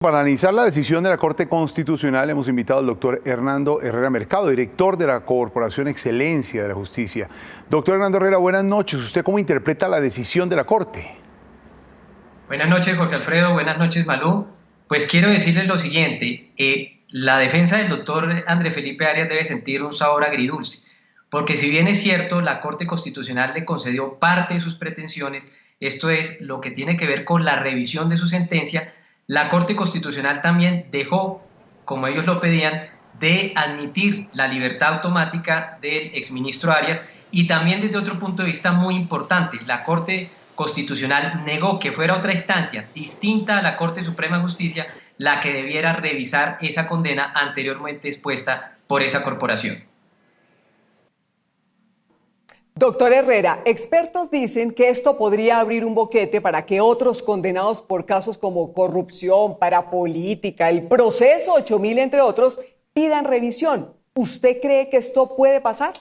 Para analizar la decisión de la Corte Constitucional hemos invitado al doctor Hernando Herrera Mercado, director de la Corporación Excelencia de la Justicia. Doctor Hernando Herrera, buenas noches. ¿Usted cómo interpreta la decisión de la Corte? Buenas noches, Jorge Alfredo. Buenas noches, Malú. Pues quiero decirles lo siguiente. La defensa del doctor André Felipe Arias debe sentir un sabor agridulce, porque si bien es cierto, la Corte Constitucional le concedió parte de sus pretensiones, esto es, lo que tiene que ver con la revisión de su sentencia, la Corte Constitucional también dejó, como ellos lo pedían, de admitir la libertad automática del exministro Arias, y también desde otro punto de vista muy importante, la Corte Constitucional negó que fuera otra instancia distinta a la Corte Suprema de Justicia la que debiera revisar esa condena anteriormente expuesta por esa corporación. Doctor Herrera, expertos dicen que esto podría abrir un boquete para que otros condenados por casos como corrupción, parapolítica, el proceso 8000, entre otros, pidan revisión. ¿Usted cree que esto puede pasar?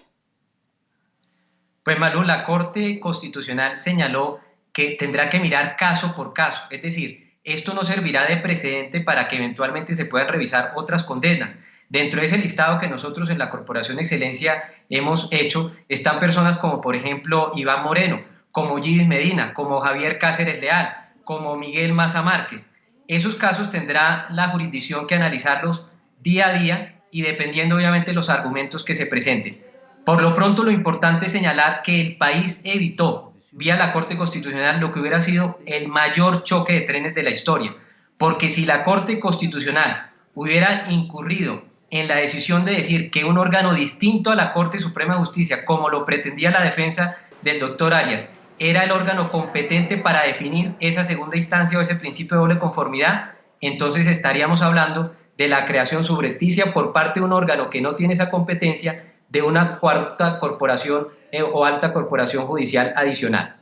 Pues Malú, la Corte Constitucional señaló que tendrá que mirar caso por caso, es decir, esto no servirá de precedente para que eventualmente se puedan revisar otras condenas. Dentro de ese listado que nosotros en la Corporación Excelencia hemos hecho, están personas como por ejemplo Iván Moreno, como Gidis Medina, como Javier Cáceres Leal, como Miguel Maza Márquez. Esos casos tendrá la jurisdicción que analizarlos día a día y dependiendo obviamente de los argumentos que se presenten. Por lo pronto, lo importante es señalar que el país evitó, vía la Corte Constitucional, lo que hubiera sido el mayor choque de trenes de la historia, porque si la Corte Constitucional hubiera incurrido en la decisión de decir que un órgano distinto a la Corte Suprema de Justicia, como lo pretendía la defensa del doctor Arias, era el órgano competente para definir esa segunda instancia o ese principio de doble conformidad, entonces estaríamos hablando de la creación subrepticia por parte de un órgano que no tiene esa competencia de una cuarta corporación o alta corporación judicial adicional.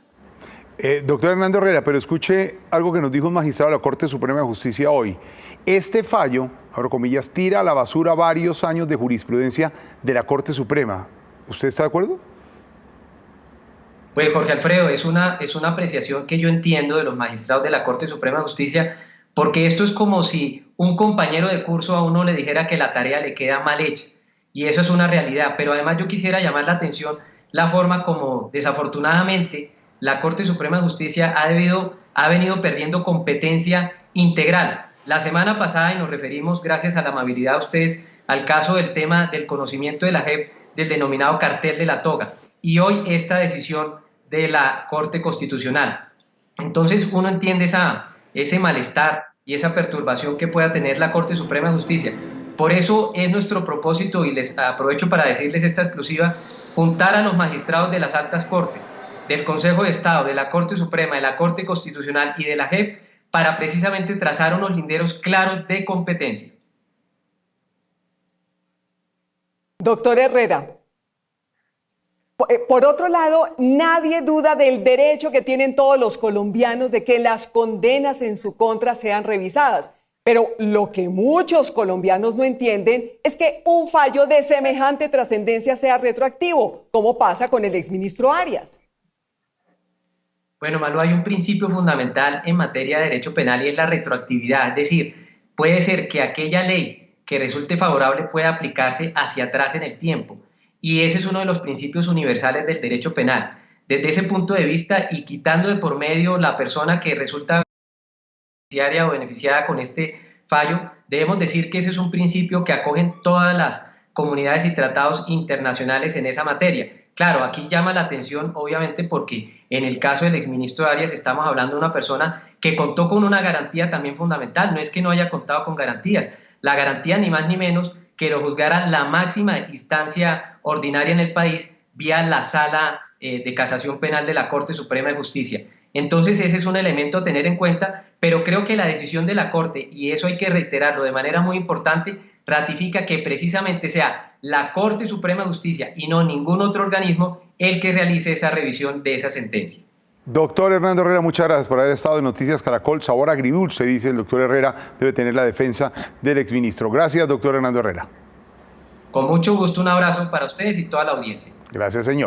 Doctor Hernando Herrera, pero escuche algo que nos dijo un magistrado de la Corte Suprema de Justicia hoy. Este fallo, abro comillas, tira a la basura varios años de jurisprudencia de la Corte Suprema. ¿Usted está de acuerdo? Pues Jorge Alfredo, es una apreciación que yo entiendo de los magistrados de la Corte Suprema de Justicia, porque esto es como si un compañero de curso a uno le dijera que la tarea le queda mal hecha, y eso es una realidad, pero además yo quisiera llamar la atención la forma como desafortunadamente la Corte Suprema de Justicia ha venido perdiendo competencia integral. La semana pasada, y nos referimos gracias a la amabilidad de ustedes, al caso del tema del conocimiento de la JEP del denominado cartel de la toga, y hoy esta decisión de la Corte Constitucional. Entonces uno entiende ese malestar y esa perturbación que pueda tener la Corte Suprema de Justicia. Por eso es nuestro propósito, y les aprovecho para decirles esta exclusiva, juntar a los magistrados de las altas cortes, del Consejo de Estado, de la Corte Suprema, de la Corte Constitucional y de la JEP para precisamente trazar unos linderos claros de competencia. Doctor Herrera, por otro lado, nadie duda del derecho que tienen todos los colombianos de que las condenas en su contra sean revisadas. Pero lo que muchos colombianos no entienden es que un fallo de semejante trascendencia sea retroactivo, como pasa con el exministro Arias. Bueno, Malu, hay un principio fundamental en materia de derecho penal y es la retroactividad. Es decir, puede ser que aquella ley que resulte favorable pueda aplicarse hacia atrás en el tiempo. Y ese es uno de los principios universales del derecho penal. Desde ese punto de vista y quitando de por medio la persona que resulta beneficiaria o beneficiada con este fallo, debemos decir que ese es un principio que acogen todas las comunidades y tratados internacionales en esa materia. Claro, aquí llama la atención obviamente porque en el caso del exministro Arias estamos hablando de una persona que contó con una garantía también fundamental, no es que no haya contado con garantías, la garantía ni más ni menos que lo juzgara la máxima instancia ordinaria en el país vía la Sala de Casación Penal de la Corte Suprema de Justicia. Entonces ese es un elemento a tener en cuenta, pero creo que la decisión de la Corte, y eso hay que reiterarlo de manera muy importante, ratifica que precisamente sea la Corte Suprema de Justicia y no ningún otro organismo el que realice esa revisión de esa sentencia. Doctor Hernando Herrera, muchas gracias por haber estado en Noticias Caracol. Sabor agridulce, dice el doctor Herrera, debe tener la defensa del exministro. Gracias, doctor Hernando Herrera. Con mucho gusto, un abrazo para ustedes y toda la audiencia. Gracias, señor.